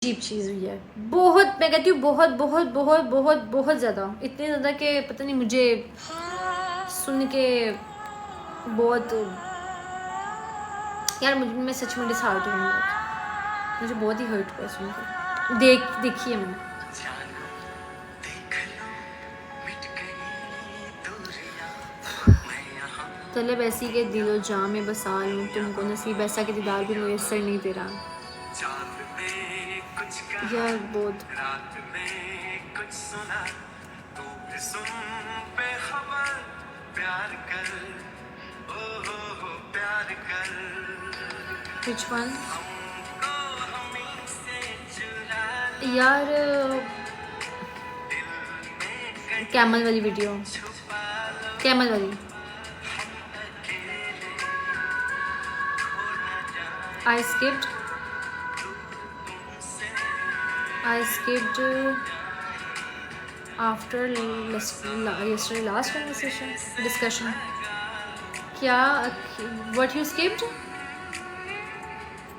Cheap चीज़ हुई है बहुत, मैं कहती हूँ बहुत बहुत बहुत बहुत बहुत ज़्यादा, इतनी ज़्यादा कि पता नहीं, मुझे सुन के बहुत यार मैं सच में डिसहार्ट हूँ बहुत, मुझे बहुत ही हर्ट हुआ सुन के। देखिए मैंने तलब ऐसी के दिलो जा में बसा लूँ तुमको, नसीब ऐसा कि दीदार भी मुयसर नहीं तेरा। यार बहुत Which one? यार कैमल वाली वीडियो, कैमल वाली। I skipped after yesterday last conversation discussion. क्या what you skipped?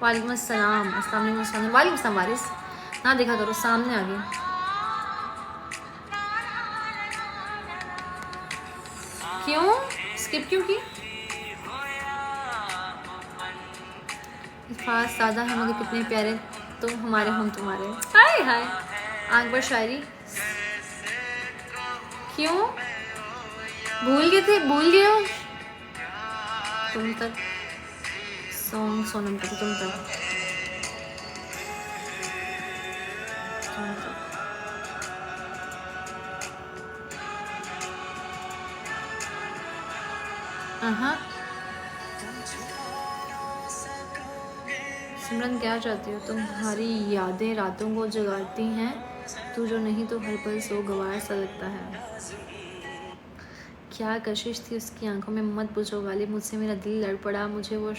वालेकुम अस्सलाम, अस्सलाम वालेकुम, वालेकुम अस्सलाम वारिस। ना देखा करो, सामने आ गए। क्यों स्किप क्यों की? खास सादा है मगर कितने प्यारे, तुम हमारे हम तुम्हारे। हाय हाय आंख पर शायरी। क्यों भूल गए थे, भूल गए हो तुम तक, सोनम तक, तुम तक। हाँ सिमरन क्या चाहती हो? तुम्हारी यादें रातों को जगाती हैं, तू जो नहीं तो हर पल सो गवार सा लगता है। क्या कशिश थी उसकी आंखों में, मत पूछो गालिब, मुझसे मेरा दिल लड़ पड़ा, मुझे वो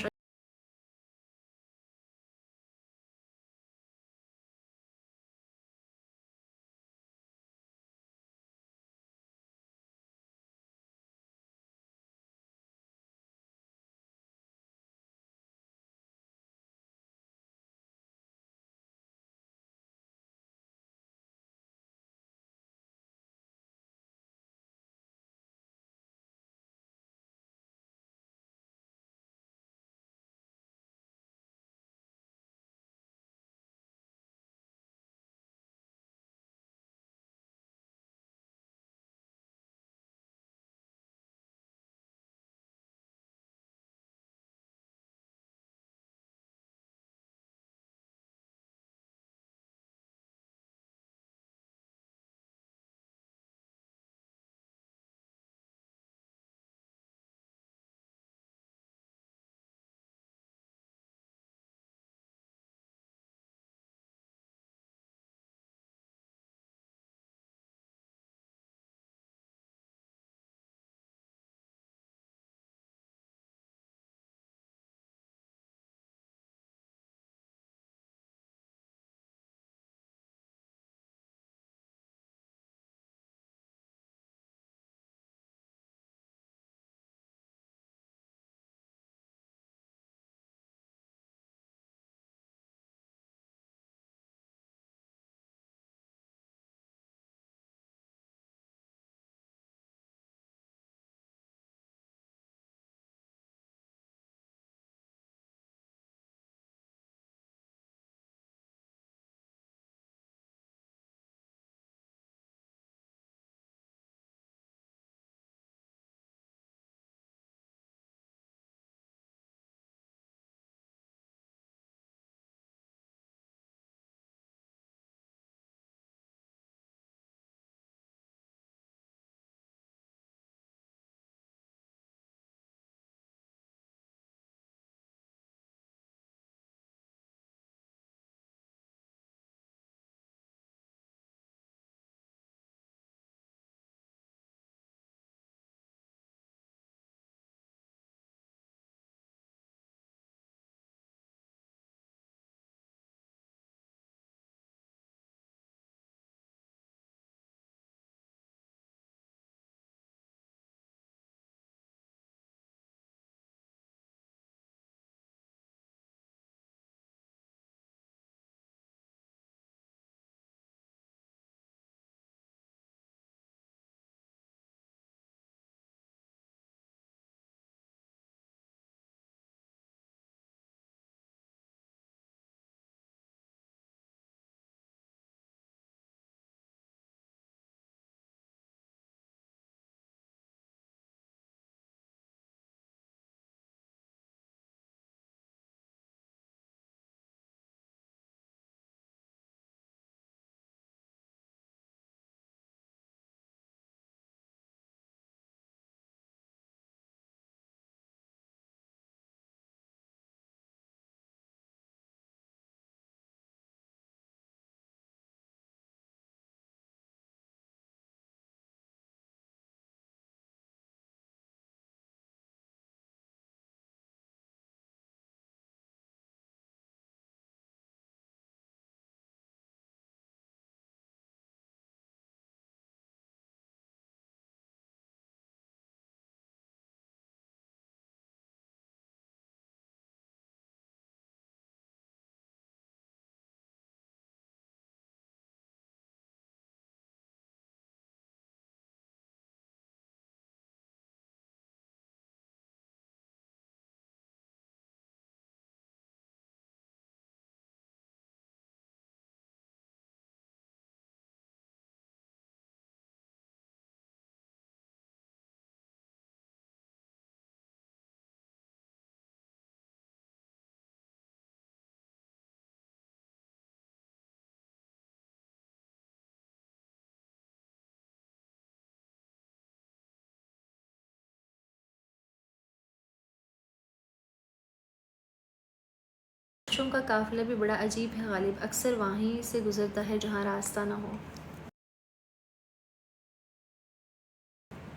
ख्वाहिशों का काफ़िला भी बड़ा अजीब है गालिब, अक्सर वहीं से गुज़रता है जहाँ रास्ता ना हो।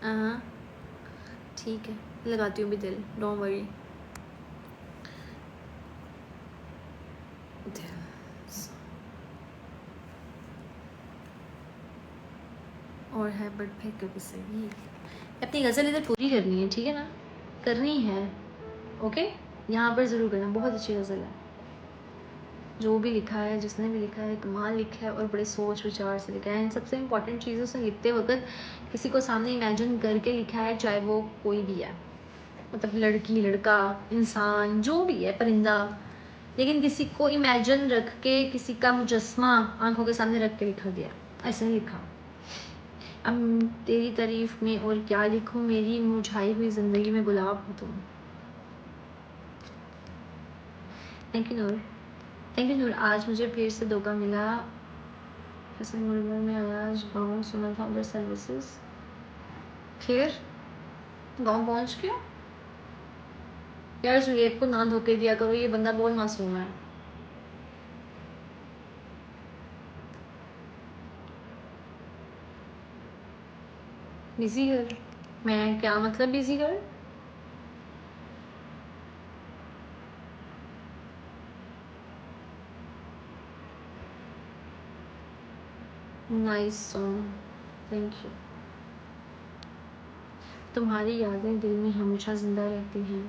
हाँ ठीक है, लगाती हूँ भी दिल, डोंट वरी। और है बट फिर कभी सही, अपनी गज़ल इधर पूरी करनी है, ठीक है ना, करनी है। ओके, यहाँ पर ज़रूर करना, बहुत अच्छी गज़ल है। जो भी लिखा है, जिसने भी लिखा है, कमाल लिखा है और बड़े सोच विचार से लिखा है। इन सबसे इम्पॉर्टेंट चीज़ों से लिखते वक्त किसी को सामने इमेजिन करके लिखा है, चाहे वो कोई भी है, मतलब लड़की लड़का इंसान जो भी है, परिंदा, लेकिन किसी को इमेजिन रख के, किसी का मुजस्मा आंखों के सामने रख के लिखा गया, ऐसे नहीं लिखा। अब तेरी तारीफ में और क्या लिखूं, मेरी मुरझाई हुई ज़िंदगी में गुलाब हो तुम। Thank you Noor, thank you Noor. आज मुझे फिर से धोखा मिला, ऐसे मुर्मर में आवाज गाँव सुना था उधर सर्विसेज। फिर गाँव पहुंच के यार सुहेब को ना धोखे दिया करो, ये बंदा बहुत मासूम है। बिजी कर, मैं क्या मतलब बिजी कर? Nice song, thank you. तुम्हारी यादें दिल में हमेशा जिंदा रहती हैं,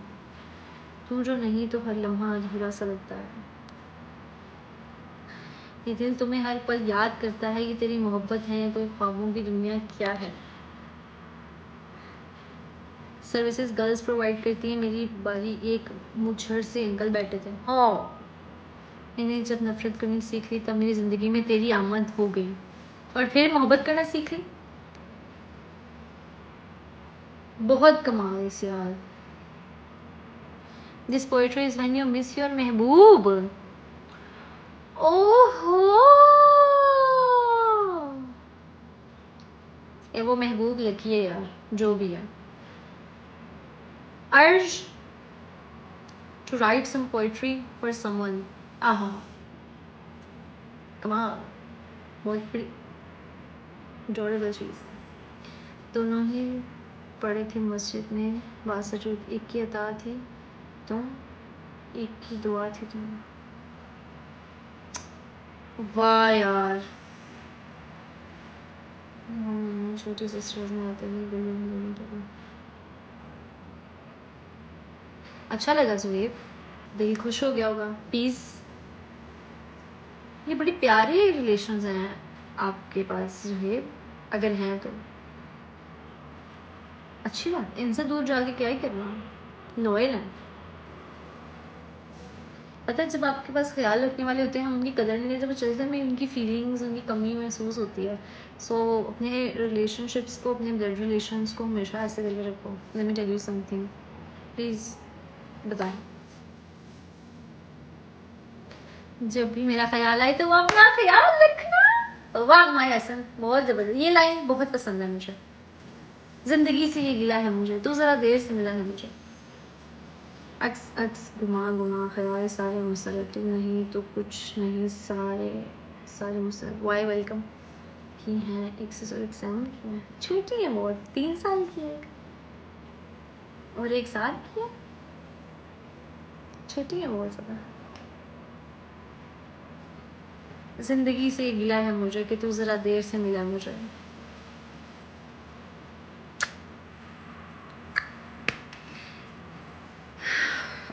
तुम जो नहीं तो हर लम्हा अधूरा सा लगता है। ये दिल तुम्हें हर पल याद करता है, ये तेरी मोहब्बत है या कोई ख्वाबों की दुनिया, क्या है? सर्विसेज गर्ल्स प्रोवाइड करती है, मेरी बारी एक मुझर से अंकल बैठे थे। हाँ, मैंने जब नफरत करनी सीख ली तब मेरी ज़िंदगी में तेरी आमद हो गई, और फिर मोहब्बत करना सीख ली। बहुत कमाल है यार। This poetry is when you miss your महबूब। ओहो, ये वो महबूब लिखिए यार, जो भी है। Urge to write some poetry for someone. आहा, कमाल, बहुत एडोरेबल चीज़। दोनों ही पढ़े थे मस्जिद में बासजूद, एक की अता थी तुम, एक की दुआ थी तुम। वाह यार, छोटी सिस्टर्स में आते ही अच्छा लगा सुहेब, दिल खुश हो गया होगा। पीस, ये बड़ी प्यारे रिलेशंस हैं आपके पास सुहेब, अगर हैं तो अच्छी बात। इनसे दूर जाके क्या ही करना, लॉयल है। पता है, जब आपके पास ख्याल रखने वाले होते हैं हम उनकी कदर नहीं करते, जब चलते हैं उनकी फीलिंग्स, उनकी कमी महसूस होती है। सो अपने रिलेशनशिप्स को, अपने ब्लड रिलेशंस को हमेशा ऐसे करके रखो। Let me tell you something, please बताएं। जब भी मेरा ख्याल आए तो वो अपना ख्याल रखना। वाह माय हसन, बहुत ज़बरदस्त, ये लाइन बहुत पसंद है मुझे। ज़िंदगी से ये गिला है मुझे, तू ज़रा देर से मिला है मुझे। अक्स अक्स गुमा गुमा ख्याल सारे मुसलत, तू नहीं तो कुछ नहीं, सारे सारे मुसलत। वाई वेलकम की हैं, एक से एक सेवन की है, छोटी है बहुत, 3 साल की है और 1 साल की है, छोटी है बहुत ज़्यादा। ज़िंदगी से गिला है मुझे कि तू ज़रा देर से मिला मुझे।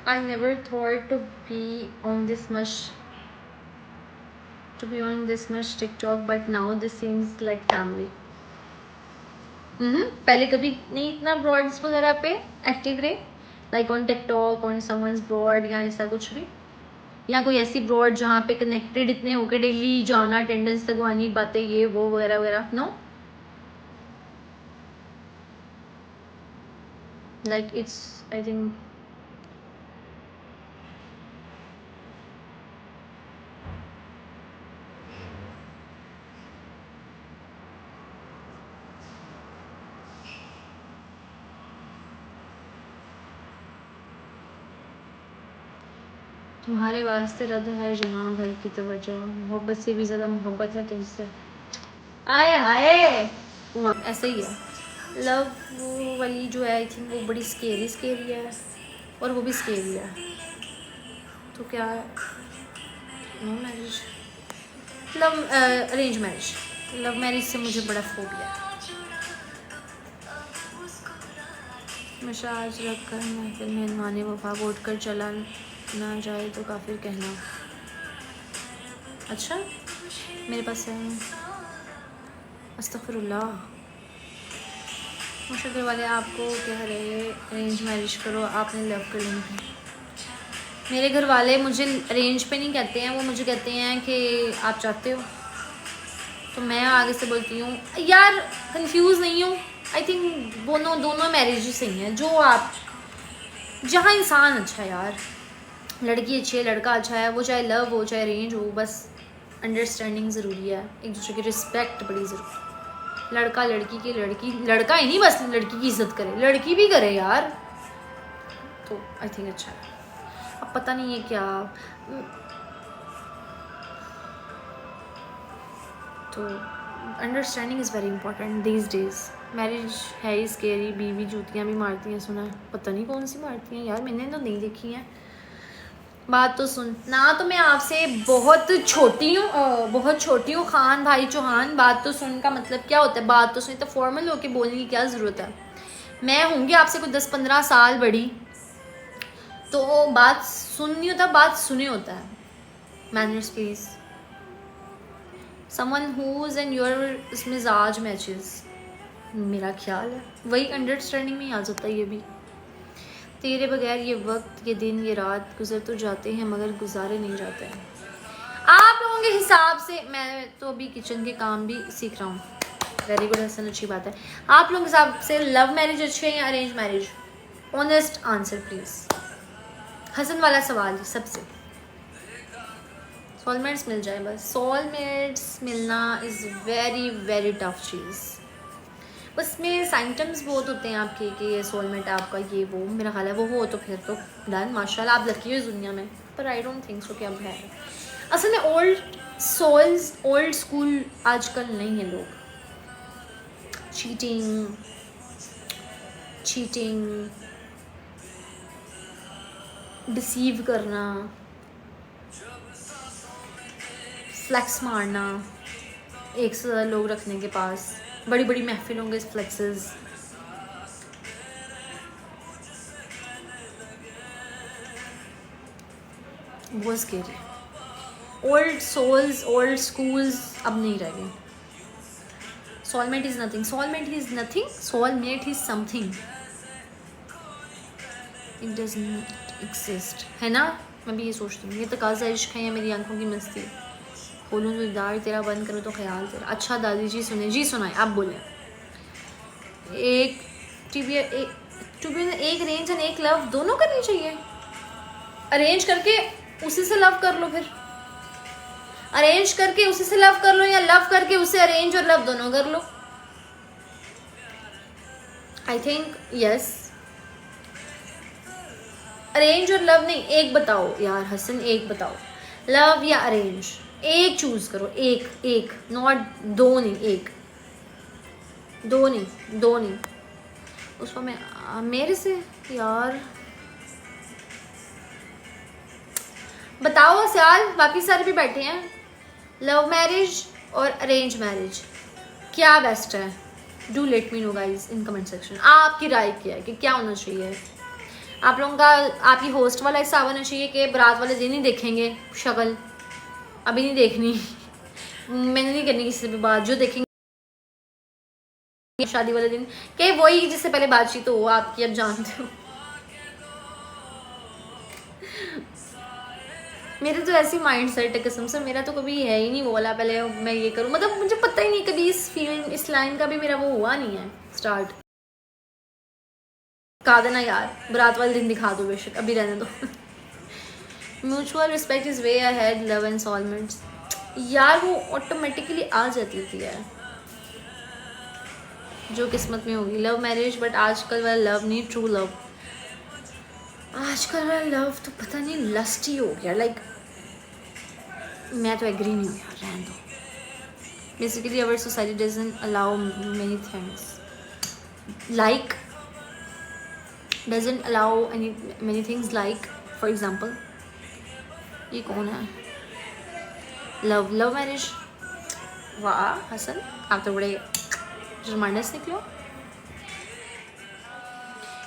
I never thought to be on this much TikTok, but now this seems like family. पहले कभी नहीं इतना ब्रॉड्स वगैरह पे एक्टिव रहे, like on TikTok, on someone's broad या ऐसा कुछ भी, या कोई ऐसी ब्रॉड जहाँ पे कनेक्टेड इतने होके डेली जाना, अटेंडेंस लगवानी, बातें ये वो वगैरह वगैरह? No, like it's I think तुम्हारे वास्ते रद्द है जहाँ भर की तवज्जो, मोहब्बत से भी ज़्यादा मोहब्बत है तुझसे। आए आए ऐसे ही है लव वाली जो है, आई थिंक वो बड़ी स्केरी है, और वो भी स्केरी है। तो क्या है, no marriage, love arrange marriage. Love marriage से मुझे बड़ा फोबिया है। मशाज रख कर महफिल मेहमान वफा वोट कर चला ना जाए तो काफिर कहना। अच्छा मेरे पास है, अस्तगफिरुल्लाह। मुझे घर वाले आपको कह रहे अरेंज मैरिज करो, आपने लव कर लेनी। मेरे घर वाले मुझे अरेंज पे नहीं कहते हैं, वो मुझे कहते हैं कि आप चाहते हो। तो मैं आगे से बोलती हूँ यार कंफ्यूज नहीं हूँ, आई थिंक दोनों मैरिज सही हैं। जो आप जहाँ इंसान अच्छा है यार, लड़की अच्छी है लड़का अच्छा है, वो चाहे लव हो चाहे अरेंज हो, बस अंडरस्टैंडिंग ज़रूरी है, एक दूसरे की रिस्पेक्ट बड़ी ज़रूरी है। लड़का लड़की की, लड़का ही नहीं बस लड़की की इज्जत करे, लड़की भी करे यार, तो आई थिंक अच्छा है। अब पता नहीं है क्या, तो understanding is very important these days. Marriage है ही स्केरी, बीवी जूतियाँ भी मारती हैं, सुना है, पता नहीं कौन सी मारती हैं यार, मैंने तो नहीं देखी हैं। बात तो सुन ना, तो मैं आपसे बहुत छोटी हूँ खान भाई चौहान। बात तो सुन का मतलब क्या होता है, बात तो सुन तो फॉर्मल होके बोलने की क्या ज़रूरत है। मैं होंगी आपसे कुछ 10-15 साल बड़ी, तो बात सुननी होता, बात सुने होता है। Manners please, someone whose and your मिजाज मैचेस, मेरा ख्याल है वही अंडरस्टैंडिंग में आ जाता है। ये भी तेरे बगैर ये वक्त, ये दिन, ये रात गुजर तो जाते हैं मगर गुजारे नहीं जाते हैं। आप लोगों के हिसाब से, मैं तो अभी किचन के काम भी सीख रहा हूँ। वेरी गुड हसन, अच्छी बात है। आप लोगों के हिसाब से लव मैरिज अच्छी है या arrange marriage? Honest answer please. Hasan वाला सवाल है सबसे। सोलमेट्स मिल जाए बस, सोलमेट्स मिलना इज़ वेरी वेरी टफ चीज़। उसमें साइंटम्स बहुत होते हैं आपके कि ये सोलमेट है आपका, ये वो, मेरा ख्याल है वो हो तो फिर तो डन, माशाल्लाह आप लकी हो इस दुनिया में। पर आई डोंट थिंक सो कि अब है। असल में ओल्ड सोल्स, ओल्ड स्कूल आजकल नहीं है लोग। चीटिंग, डिसीव करना, फ्लैक्स मारना, एक से ज़्यादा लोग रखने के पास, बड़ी बड़ी महफिलों के फ्लेक्सेस, बहुत scary. Old souls, old schools अब नहीं रह गए। Soulmate is nothing, soulmate is nothing, soulmate is something, it does not exist, है ना। मैं भी ये सोचती हूँ, ये तकाज़ा इश्क है या मेरी आंखों की मस्ती। खोलूँ तो दार तेरा, बंद करूँ तो ख्याल तेरा। अच्छा दादी जी सुने, जी सुनाए, आप बोलें। एक टीवी, एक अरेंज एंड एक लव दोनों करनी चाहिए। अरेंज करके उसी से लव कर लो, फिर अरेंज करके उसी से लव कर लो, या लव करके उसे अरेंज और लव दोनों कर लो। आई थिंक यस, अरेंज और लव नहीं, एक बताओ यार हसन, एक बताओ, लव या अरेंज, एक चूज करो, एक नॉट दो नहीं, एक, दो नहीं। उसको मैं मेरे से यार बताओ सयाल, बाकी सारे भी बैठे हैं। लव मैरिज और अरेंज मैरिज क्या बेस्ट है? Do let me know guys in comment section. आपकी राय क्या है कि क्या होना चाहिए? आप लोगों का, आपकी होस्ट वाला हिसाब होना चाहिए कि बारात वाले दिन ही देखेंगे शक्ल, अभी नहीं देखनी मैंने नहीं करनी किसी से भी बात, जो देखेंगे शादी वाले दिन के वही जिससे पहले बातचीत हो आपकी, अब जानते हो मेरे तो ऐसी माइंड सेट है कसम से, मेरा तो कभी है ही नहीं वो वाला पहले मैं ये करूँ, मतलब मुझे पता ही नहीं कभी इस फील्ड, इस लाइन का भी मेरा वो हुआ नहीं है स्टार्ट। दिखा देना यार, बारात वाले दिन दिखा दो बेशक, अभी रहने दो mutual respect is way ahead love and soulmates, यार वो ऑटोमेटिकली आ जाती थी यार, जो किस्मत में होगी। लव मैरिज बट आजकल वाला लव नहीं, ट्रू लव। आजकल मेरा लव तो पता नहीं लस्ट ही हो गया, लाइक मैं तो एग्री नहीं हूँ यार, रहने दो। Basically our society doesn't allow many things, like doesn't allow any many things, like for example ये कौन है, लव मैरिज। वाह हसन, आप तो बड़े जर्मानस निकलो।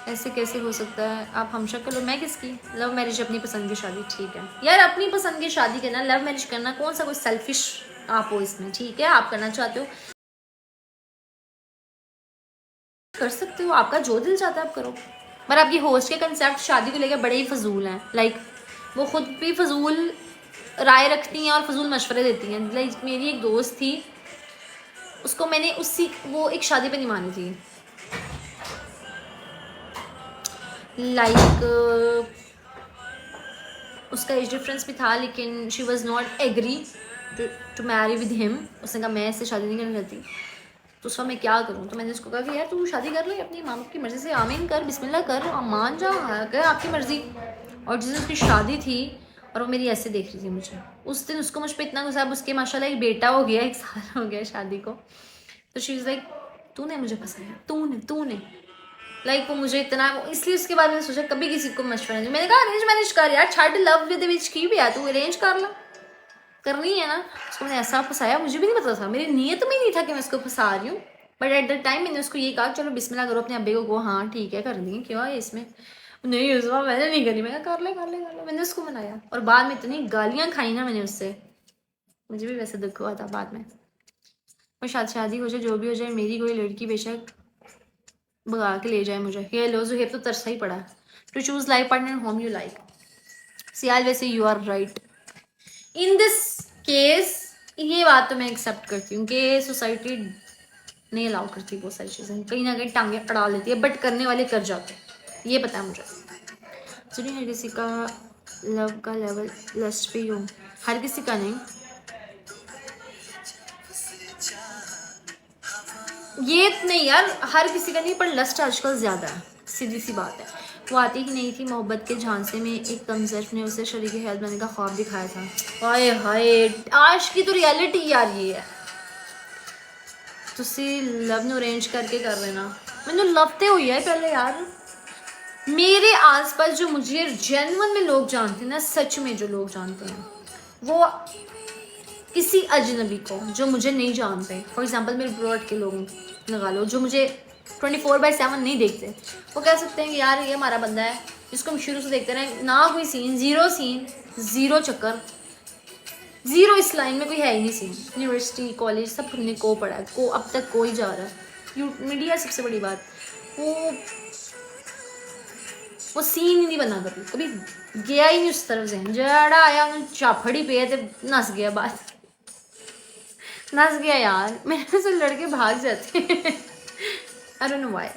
ऐसे कैसे हो सकता है, आप हम शक्ल हो, मैं किसकी लव मैरिज, अपनी पसंद की शादी। ठीक है यार, अपनी पसंद की शादी करना, लव मैरिज करना कौन सा कोई सेल्फिश आप हो इसमें, ठीक है आप करना चाहते हो कर सकते हो, आपका जो दिल चाहता है आप करो। पर आपकी होस्ट के कंसेप्ट शादी को लेकर बड़े ही फजूल हैं, लाइक वो खुद भी फजूल राय रखती हैं और फजूल मशवरे देती हैं। लाइक मेरी एक दोस्त थी, उसको मैंने उसी वो एक शादी पे नहीं मानी थी, लाइक उसका एज डिफरेंस भी था, लेकिन she was not agree to marry with him. उसने कहा मैं इससे शादी नहीं करनी चाहती। तो उसका मैं क्या करूँ, तो मैंने उसको कहा कि यार तू शादी कर लो अपनी माँ बाप की मर्ज़ी से, आमीन कर, बिस्मिल्लाह कर, मान जा, कर आपकी मर्ज़ी। और जिस दिन उसकी शादी थी और वो मेरी ऐसे देख रही थी मुझे, उस दिन उसको मुझ पर इतना गुस्सा, उसके माशाल्लाह एक बेटा हो गया, 1 साल हो गया शादी को। तो शी इज़ लाइक तूने मुझे फंसाया, तूने लाइक वो मुझे इतना, इसलिए उसके बाद मैंने सोचा कभी किसी को मशवरा नहीं। मैंने कहा अरेंज मैरिज कर यार, छाड़ लव विद विच की भी है, तू अरेंज कर ला, करनी है ना। उसको मैंने ऐसा फंसाया, मुझे भी नहीं पता था, मेरी नीयत में नहीं था कि मैं उसको फंसा रही हूँ। बट एट द टाइम मैंने उसको ये कहा चलो बिस्मिल्लाह करो, अपने अब्बे को कहो हाँ ठीक है कर दी, क्यों है इसमें, नहीं यूज़ा मैंने नहीं करी, मैं कर ले, मैंने उसको मनाया। और बाद में इतनी गालियाँ खाई ना मैंने उससे, मुझे भी वैसे दुख हुआ था बाद में। और शादी हो जाए जो भी हो जाए, मेरी कोई लड़की बेशक भगा के ले जाए मुझे, ये लो जुहेब तो तरसा ही पड़ा। To choose life partner whom you like, Sial वैसे you are right in this case. ये बात तो मैं एक्सेप्ट करती हूँ कि सोसाइटी नहीं अलाउ करती बहुत सारी चीज़ें, कहीं ना कहीं टांगे अड़ा लेती है, बट करने वाले कर जाते हैं, ये पता है मुझे। सुनिए हर किसी का लव का लेवल लस्ट पे हो, हर किसी का नहीं, ये नहीं यार, हर किसी का नहीं, पर लस्ट आजकल ज़्यादा है, सीधी सी बात है। वो आती ही नहीं थी मोहब्बत के झांसे में, एक कमजर्फ ने उसे शरीक हयात बनने का ख्वाब दिखाया था। हाय हाय, आज की तो रियलिटी यार ये है। तुसी लव ਨੂੰ अरेंज करके कर लेना, मैंने लव तो हुई है पहले यार। मेरे आसपास जो मुझे जेन्युइन में लोग जानते हैं ना, सच में जो लोग जानते हैं, वो किसी अजनबी को जो मुझे नहीं जानते, फॉर एग्जांपल मेरे ब्रॉड के लोग लगा लो, जो मुझे 24/7 नहीं देखते, वो कह सकते हैं कि यार ये हमारा बंदा है जिसको हम शुरू से देखते रहे, ना कोई सीन, ज़ीरो चक्कर, ज़ीरो, इस लाइन में कोई है ही नहीं सीन। यूनिवर्सिटी कॉलेज सब हमने को पढ़ा है, को अब तक कोई जा रहा है, मीडिया सबसे बड़ी बात, वो सीन ही नहीं बना, कभी गया ही नहीं उस तरफ से, जड़ा आया चाफड़ी पे थे, नस गया, बात नस गया यार, मेरे से लड़के भाग जाते हैं I don't know why,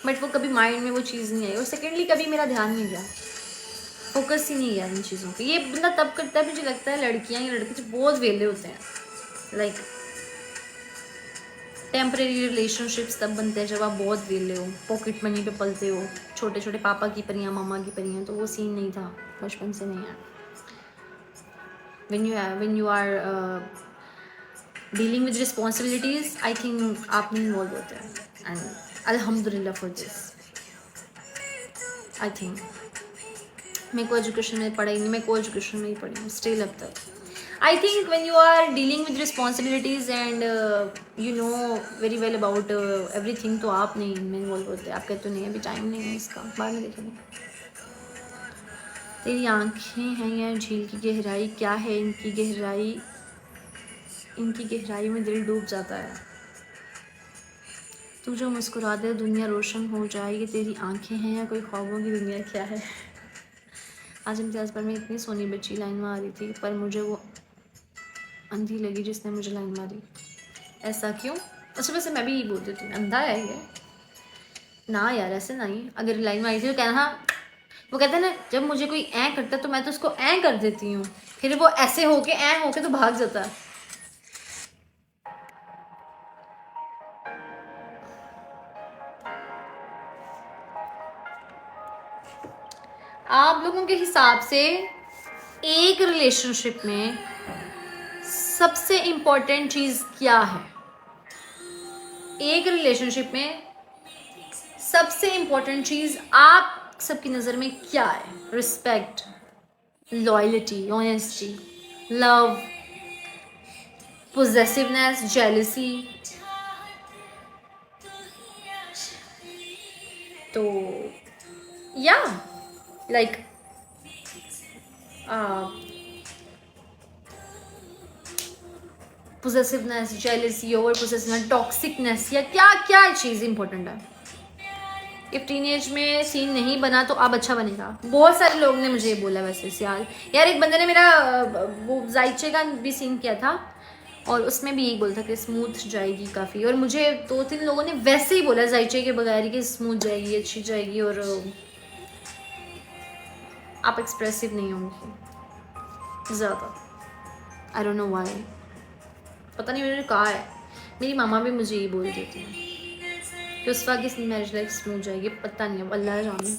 but वो कभी माइंड में वो चीज़ नहीं आई। और सेकेंडली कभी मेरा ध्यान नहीं गया, फोकस ही नहीं गया इन चीज़ों पे। ये बंदा तब करता है, मुझे लगता है लड़कियां या लड़के जो बहुत वेले होते हैं, लाइक टेम्परेरी रिलेशनशिप्स तब बनते हैं जब आप बहुत वेले हो, पॉकेट मनी पे पलते हो, छोटे छोटे पापा की परियां, मामा की परियां, तो वो सीन नहीं था, बचपन से नहीं है। when you are dealing with responsibilities, I think आप नहीं इन्वॉल्व होते हैं, एंड अल्हम्दुलिल्लाह फॉर दिस। आई थिंक मैं को एजुकेशन में पढ़ाई नहीं, मैं को एजुकेशन में ही पढ़ी हूँ स्टिल अब तक। I think when you are dealing with responsibilities and you know very well about everything, तो आप नहीं इनमें इन्वॉल्व होते, आप कहते तो नहीं अभी टाइम नहीं है इसका, बाद में देखेंगे। तेरी आँखें हैं या झील की गहराई, क्या है इनकी गहराई, इनकी गहराई में दिल डूब जाता है। तू जो मुस्कुरा दे दुनिया रोशन हो जाएगी, तेरी आंखें हैं या कोई ख्वाबों की दुनिया, क्या है। आज इम्तियाज़ पर मैं इतनी सोनी बच्ची लाइन में आ रही थी, पर मुझे वो अंधी लगी जिसने मुझे लाइन मारी। ऐसा क्यों? अच्छा वैसे मैं भी बोल देती हूँ, अंधा है ये ना यार, ऐसे नहीं, अगर लाइन में आई थी तो कहना हाँ, वो कहते हैं ना जब मुझे कोई ऐ करता तो मैं तो उसको ऐ कर देती हूँ, फिर वो ऐसे होके ऐ होके तो भाग जाता है। आप लोगों के हिसाब से एक रिलेशनशिप में सबसे इम्पोर्टेंट चीज़ क्या है? एक रिलेशनशिप में सबसे इम्पोर्टेंट चीज़ आप सबकी नज़र में क्या है? Respect, loyalty, honesty, love, possessiveness, jealousy. तो या like possessiveness, jealousy, over possessiveness, toxicness, या क्या क्या चीज़ इंपॉर्टेंट है? इफ टीनेज में सीन नहीं बना तो अब अच्छा बनेगा। बहुत सारे लोग ने मुझे बोला वैसे सियाल यार। एक बंदे ने मेरा वो जायचे का भी सीन किया था और उसमें भी यही बोलता कि स्मूथ जाएगी काफ़ी, और मुझे 2-3 लोगों ने वैसे ही बोला जायचे के बगैर कि स्मूथ जाएगी, अच्छी जाएगी, और आप एक्सप्रेसिव नहीं होंगी ज़्यादा। आई डोंट नो व्हाई, पता नहीं मैंने कहा है। मेरी मामा भी मुझे ये बोल देती है कि उस वक्त की मैरिज लाइफ स्मूथ जाएगी, पता नहीं, अब अल्लाह जाने।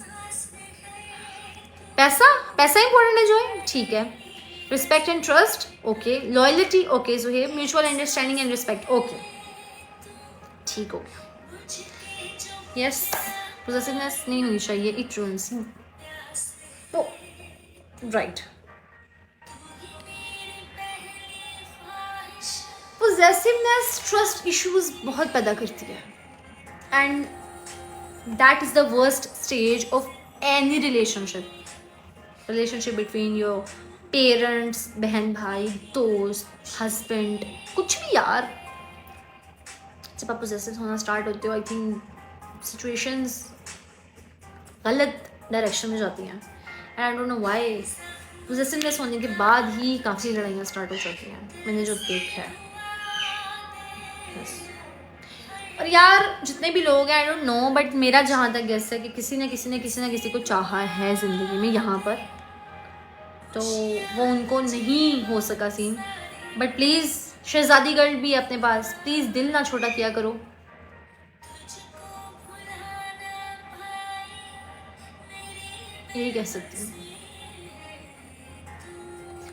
पैसा इंपॉर्टेंट है जो है, ठीक है। Respect and trust, okay. Loyalty, okay. So है mutual understanding and respect, okay, ठीक हो गया। यस, पोजेसिवनेस नहीं होनी चाहिए, इट्रूएंसी, तो राइट। पोजेसिवनेस ट्रस्ट इश्यूज बहुत पैदा करती है, and that is the worst stage of any relationship between your parents, बहन भाई, दोस्त, हस्बैंड, कुछ भी यार। जब आप पोजेसिव होना स्टार्ट होते हो, आई थिंक सिचुएशंस गलत डायरेक्शन में जाती हैं, and I don't know why. Possessiveness होने के बाद ही काफ़ी लड़ाइयाँ स्टार्ट हो जाती हैं, मैंने जो देखा है। और यार जितने भी लोग हैं, आई डोंट नो, बट मेरा जहाँ तक गेस है कि किसी न किसी को चाहा है ज़िंदगी में यहाँ पर, तो वो उनको नहीं हो सका scene. But please Shahzadi girl भी अपने पास, प्लीज़ दिल ना छोटा किया करो। यही कह सकती हूँ।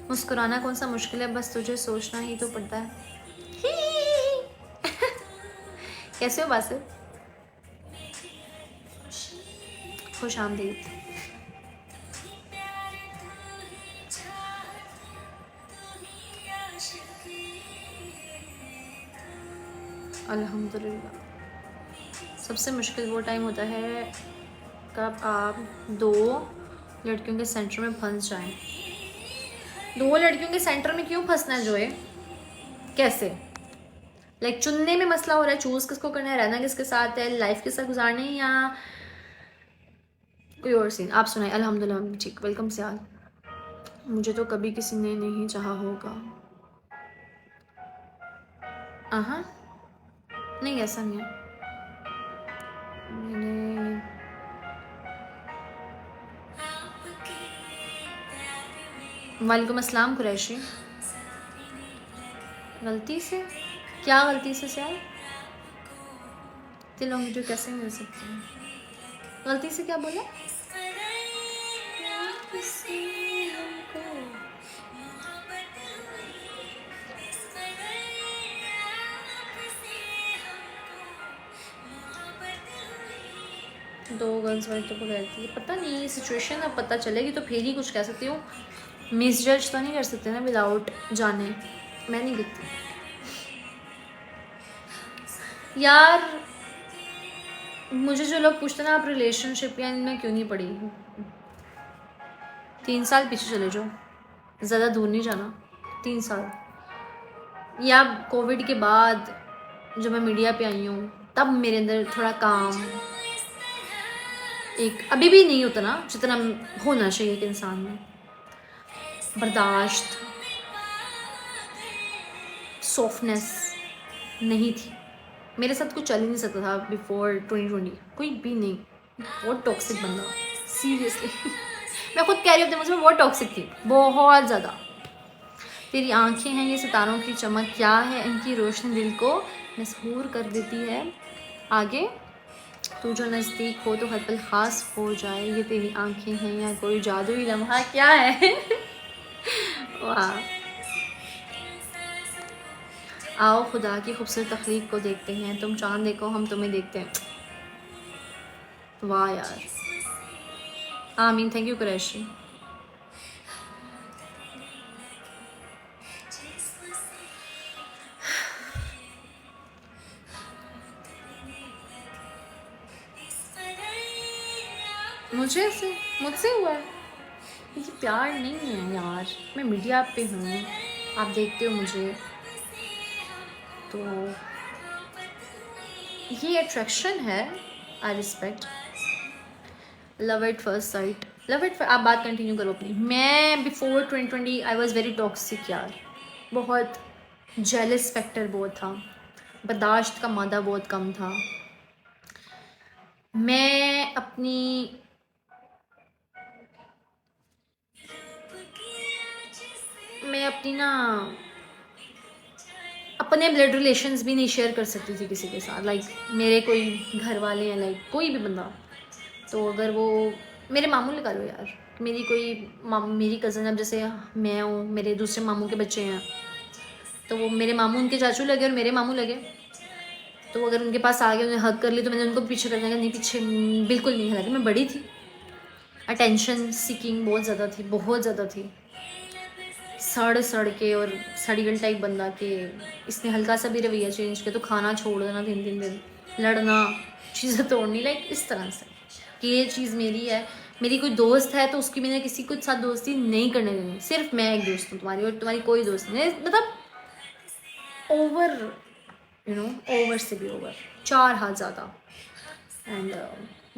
मुस्कुराना कौन सा मुश्किल है, बस तुझे सोचना ही तो पड़ता है। कैसे हो बासिल? खुश आमदीद। अल्हम्दुलिल्लाह। सबसे मुश्किल वो टाइम होता है कब आप 2 लड़कियों के सेंटर में फंस जाएं। 2 लड़कियों के सेंटर में क्यों फंसना जो है? कैसे? लाइक चुनने में मसला हो रहा है, चूज किसको करना है, रहना किसके साथ है, लाइफ के साथ गुजारनी है, या कोई और सीन? आप सुनाए। अल्हम्दुलिल्लाह ठीक, वेलकम सियाल। मुझे तो कभी किसी ने नहीं चाहा होगा। हाँ, नहीं ऐसा नहीं है। मैंने वालेकुम अस्सलाम कुरैशी। गलती से? क्या गलती से यार? इतने लॉन्ग वीडियो कैसे मिल सकती है? गलती से क्या बोला? दो गर्ल्स वाली तो रहती है, पता नहीं सिचुएशन अब पता चलेगी तो फिर ही कुछ कह सकती हूँ। मिस जज तो नहीं कर सकते ना विदाउट जाने। मैं नहीं कहती यार। मुझे जो लोग पूछते ना आप रिलेशनशिप या इनमें क्यों नहीं पड़ी, 3 साल पीछे चले जाओ, ज़्यादा दूर नहीं जाना। 3 साल, या कोविड के बाद जब मैं मीडिया पे आई हूँ तब मेरे अंदर थोड़ा काम एक अभी भी नहीं उतना जितना होना चाहिए एक इंसान में। बर्दाश्त, सॉफ्टनेस नहीं थी मेरे साथ, कुछ चल ही नहीं सकता था बिफोर 2020, कोई भी नहीं। बहुत टॉक्सिक बंदा, सीरियसली। मैं खुद कह रही हूँ मुझे बहुत टॉक्सिक थी, बहुत ज़्यादा। तेरी आंखें हैं ये सितारों की चमक, क्या है इनकी रोशनी दिल को मसहूर कर देती है। आगे तू जो नज़दीक हो तो हर पल ख़ास हो जाए, ये तेरी आंखें हैं या कोई जादुई लम्हा, क्या है। वाह। आओ खुदा की खूबसूरत तख्लीक को देखते हैं, तुम चांद देखो हम तुम्हें देखते हैं। वाह यार, आमीन, थैंक यू कुरैशी। मुझसे हुआ है ये प्यार नहीं है यार, मैं मीडिया पे हूँ, आप देखते हो मुझे, तो ये अट्रैक्शन है। I respect, love at first sight, love at, आप बात कंटिन्यू करो अपनी। मैं before 2020 I was very toxic यार, बहुत जेलस फैक्टर बहुत था, बर्दाश्त का मादा बहुत कम था। मैं अपनी ना अपने ब्लड रिलेशंस भी नहीं शेयर कर सकती थी किसी के साथ। लाइक मेरे कोई घर वाले हैं, लाइक कोई भी बंदा, तो अगर वो मेरे मामू लगा लो यार, मेरी मेरी कज़न, अब जैसे मैं हूँ, मेरे दूसरे मामू के बच्चे हैं, तो वो मेरे मामू उनके चाचू लगे और मेरे मामू लगे, तो अगर उनके पास आ गए, उन्हें हक कर ली, तो मैंने उनको पीछे करने का नहीं, पीछे बिल्कुल नहीं। हालांकि मैं बड़ी थी, अटेंशन सीकिंग बहुत ज़्यादा थी, बहुत ज़्यादा थी, सड़ के और सड़ीगल टाइप बंदा के इसने हल्का सा भी रवैया चेंज किया तो खाना छोड़ देना 3 दिन, लड़ना, चीज़ें तोड़नी, लाइक इस तरह से कि ये चीज़ मेरी है, मेरी कोई दोस्त है तो उसकी मैंने किसी के साथ दोस्ती नहीं करने देनी, सिर्फ मैं एक दोस्त हूँ तुम्हारी और तुम्हारी कोई दोस्त नहीं, मतलब ओवर, ओवर से भी ओवर, 4 हाथ ज़्यादा। एंड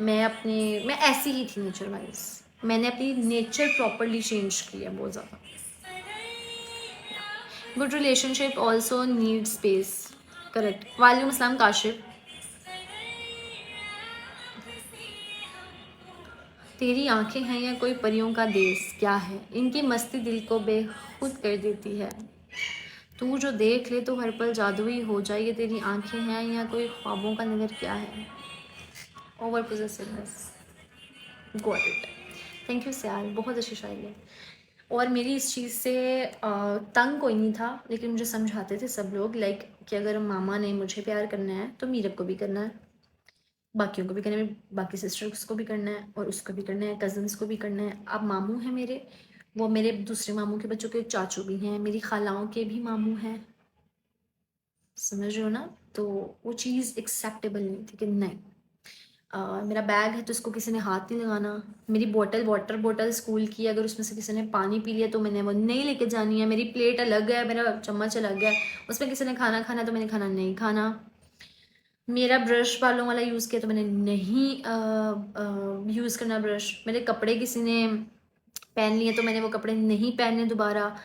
मैं ऐसी ही थी नेचर वाइज, मैंने अपनी नेचर प्रॉपरली चेंज की है बहुत ज़्यादा। Good relationship also need space, correct. वालेकुम अस्सलाम काशिफ। तेरी आंखें हैं या कोई परियों का देश, क्या है इनकी मस्ती दिल को बेखुद कर देती है, तू जो देख ले तो हर पल जादुई हो जाए, ये तेरी आंखें हैं या कोई ख्वाबों का नगर, क्या है। Over possessiveness, got it, thank you Sayal, बहुत अच्छी शायरी है। और मेरी इस चीज़ से तंग कोई नहीं था, लेकिन मुझे समझाते थे सब लोग, लाइक कि अगर मामा ने मुझे प्यार करना है तो मीरब को भी करना है, बाकियों को भी करना है, बाकी सिस्टर्स को भी करना है और उसको भी करना है, कज़न्स को भी करना है। अब मामू हैं मेरे, वो मेरे दूसरे मामू के बच्चों के चाचू भी हैं, मेरी खालाओं के भी मामू हैं, समझ रहे हो ना। तो वो चीज़ एक्सेप्टेबल नहीं थी कि नहीं, मेरा बैग है तो इसको किसी ने हाथ नहीं लगाना, मेरी वाटर बॉटल स्कूल की, अगर उसमें से किसी ने पानी पी लिया तो मैंने वो नहीं लेके जानी है, मेरी प्लेट अलग है, मेरा चम्मच अलग है, उसमें किसी ने खाना खाना तो मैंने खाना नहीं खाना, मेरा ब्रश बालों वाला यूज़ किया तो मैंने नहीं यूज़ करना ब्रश, मेरे कपड़े किसी ने पहन लिए तो मैंने वो कपड़े नहीं पहनने दोबारा,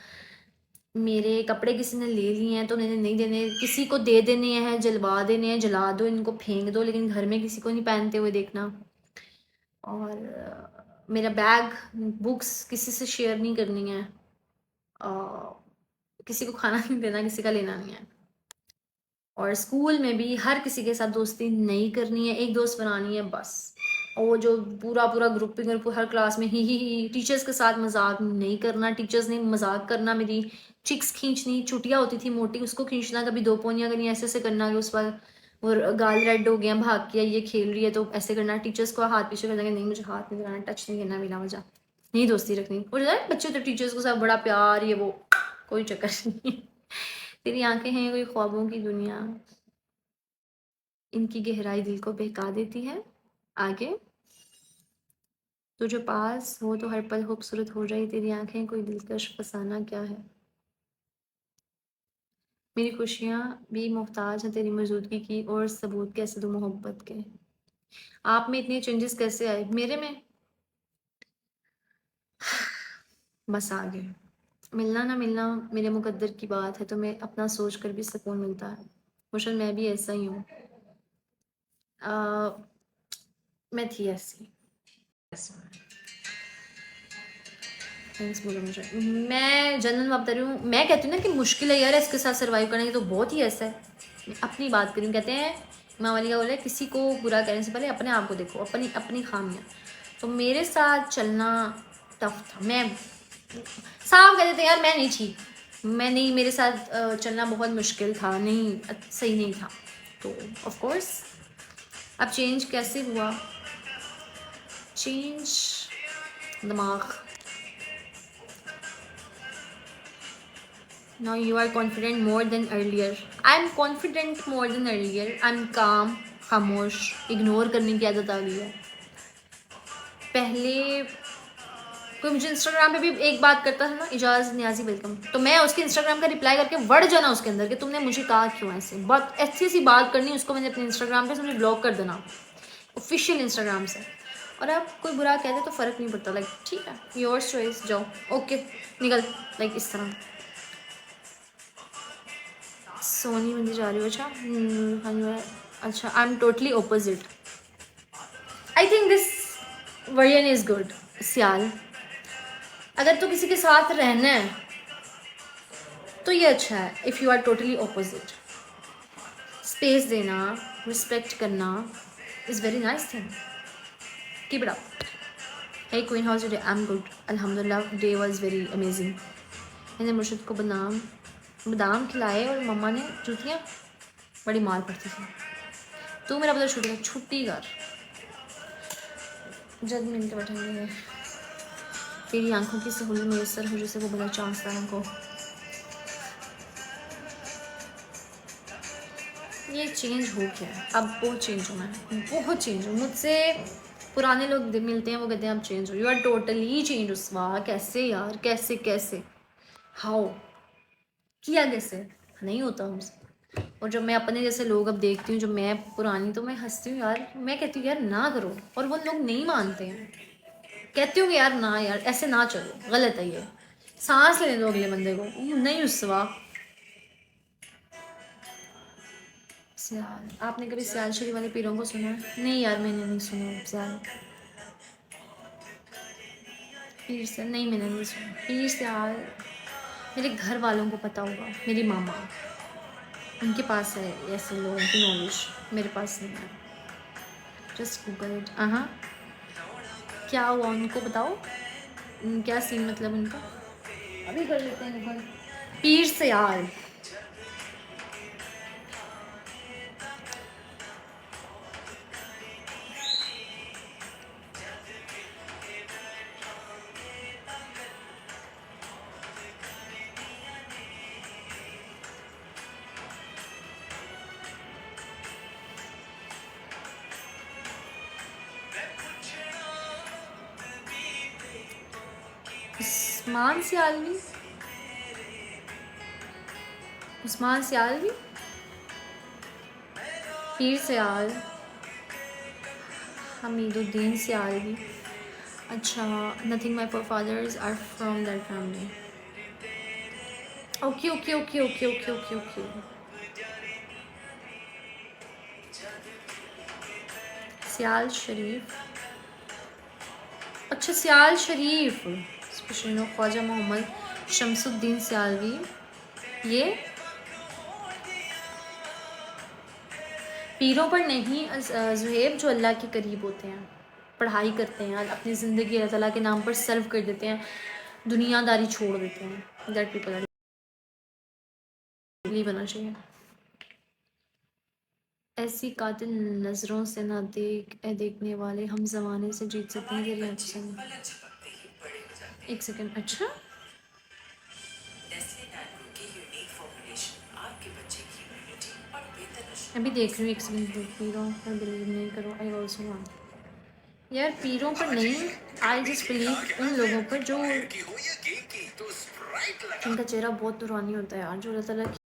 मेरे कपड़े किसी ने ले लिए हैं तो मैंने नहीं देने, किसी को दे देने हैं, जलवा देने हैं, जला दो इनको, फेंक दो, लेकिन घर में किसी को नहीं पहनते हुए देखना। और मेरा बैग, बुक्स किसी से शेयर नहीं करनी है, किसी को खाना नहीं देना, किसी का लेना नहीं है, और स्कूल में भी हर किसी के साथ दोस्ती नहीं करनी है, एक दोस्त बनानी है बस, और वो जो पूरा ग्रुप हर क्लास में ही टीचर्स के साथ मजाक नहीं करना, टीचर्स ने मजाक करना, मेरी चिक्स खींचनी, चुटिया होती थी मोटी, उसको खींचना, कभी 2 पोनियाँ करनी, ऐसे ऐसे करना कि उस पर और गाल रेड हो गया, भाग किया, ये खेल रही है तो ऐसे करना, टीचर्स को हाथ पीछे करना कि नहीं मुझे हाथ नहीं लगाना, टच नहीं करना, बिना वजह नहीं दोस्ती रखनी, और बच्चे तो टीचर्स को सब बड़ा प्यार, ये वो, कोई चक्कर नहीं। तेरी आंखें हैं कोई ख्वाबों की दुनिया, इनकी गहराई दिल को बहका देती है। आगे, तो जो पास हो तो हर पल खूबसूरत हो जाए, तेरी आंखें कोई दिलकश फसाना, क्या है। मेरी खुशियाँ भी मोहताज हैं तेरी मौजूदगी की, और सबूत कैसे दूँ मोहब्बत के। आप में इतने चेंजेस कैसे आए, मेरे में बस आ गए। मिलना ना मिलना मेरे मुकद्दर की बात है, तो मैं अपना सोच कर भी सुकून मिलता है, मुशन मैं भी ऐसा ही हूँ, मैं थी ऐसी। थैंक्स बोलो मुझे, मैं जनरल बता रही हूँ, मैं कहती हूँ ना कि मुश्किल है यार इसके साथ सर्वाइव करने की, तो बहुत ही ऐसा है, मैं अपनी बात करूँ, कहते हैं माँ वाली का बोला है किसी को बुरा कहने से पहले अपने आप को देखो, अपनी अपनी खामियाँ। तो मेरे साथ चलना टफ था, मैं साफ कह देते यार मैं नहीं थी, मैं नहीं, मेरे साथ चलना बहुत मुश्किल था, नहीं सही नहीं था। तो ऑफ कोर्स अब चेंज कैसे हुआ, चेंज दिमाग। Now you are confident more than earlier. I am confident more than earlier. I am calm, खामोश, इग्नोर करने की आदत आ गई है। पहले कोई मुझे इंस्टाग्राम पे भी एक बात करता था ना, इजाज़ नियाजी वेलकम, तो मैं उसके इंस्टाग्राम का रिप्लाई करके वर्ड जाना उसके अंदर कि तुमने मुझे कहा क्यों ऐसे, बहुत ऐसी सी बात करनी उसको मैंने अपने इंस्टाग्राम पे, मुझे ब्लॉक कर देना ऑफिशियल इंस्टाग्राम से। और अब कोई बुरा कहते तो फ़र्क नहीं पड़ता, लाइक ठीक है योर्स चॉइस, जाओ ओके निकल, लाइक इस तरह। सोनी मंदिर जा रही हो? अच्छा I am totally opposite. I think this version is good. Sial, अगर तो किसी के साथ रहना है तो ये अच्छा है। If you are totally opposite, space देना, रिस्पेक्ट करना is very nice thing, keep it up. Hey queen how's day, I am good अल्हम्दुलिल्लाह, डे वाज वेरी अमेजिंग। मैंने मुर्शिद को बादाम खिलाए और मम्मा ने जूतियाँ, बड़ी मार पड़ती थी। तू मेरा बदल छुट्टी कर, जब मिलते बैठेंगे तेरी आंखों की सहूलत मैसर हो जैसे वो बड़ा चांस था हमको। ये चेंज हो गया, अब बहुत चेंज होना है, बहुत चेंज हो। मुझसे पुराने लोग मिलते हैं, वो कहते हैं आप चेंज हो, यू आर टोटली चेंज उस्वा। कैसे यार, कैसे कैसे, हाउ किया, कैसे नहीं होता हमसे। और जब मैं अपने जैसे लोग अब देखती हूँ, जब मैं पुरानी, तो मैं हंसती हूँ यार, मैं कहती हूँ यार ना करो, और वो लोग नहीं मानते हैं। कहती हूँ कि यार ना यार ऐसे ना चलो, गलत है ये, सांस लेने दो अगले बंदे को, नहीं उस्वा। सियाल, आपने कभी सियाल शरीफ वाले पीरों को सुना है? नहीं यार मैंने नहीं सुना सियाल पीर से, नहीं मैंने नहीं सुना पीर सियाल। मेरे घर वालों को पता होगा, मेरी मामा, उनके पास है ऐसे लोगों की नॉलेज, मेरे पास नहीं है। Just Google it. हाँ क्या हुआ उनको बताओ, क्या सीन मतलब उनका, अभी कर लेते हैं गूगल। पीर सियाल, उस्मान सियालवी, उस्मान सियालवी, पीर सियाल, हमीदुद्दीन सियालवी। अच्छा, nothing my father's are from that family. Okay okay okay okay okay okay okay. Sial Sharif, अच्छा सियाल शरीफ, स्पेशल ख्वाजा मोहम्मद शमसुद्दीन सियालवी। ये पीरों पर नहीं, ज़ुहैब जो अल्लाह के करीब होते हैं, पढ़ाई करते हैं, अपनी ज़िंदगी अल्लाह ताला के नाम पर सर्व कर देते हैं, दुनियादारी छोड़ देते हैं, दैट पीपल आर बना चाहिए। ऐसी कातिल नज़रों से ना देखने वाले हम ज़माने से जीत सकते हैं तेरी आँखों से। एक सेकेंड, अच्छा अभी देख रही हूँ, एक सेकेंड, पीरों पर बिलीव नहीं करो, आई ऑल्सो वांट। यार पीरों पर नहीं, आई जस्ट बिलीव उन लोगों पर जो जिनका चेहरा बहुत नूरानी होता है यार, जो अल्लाह ताला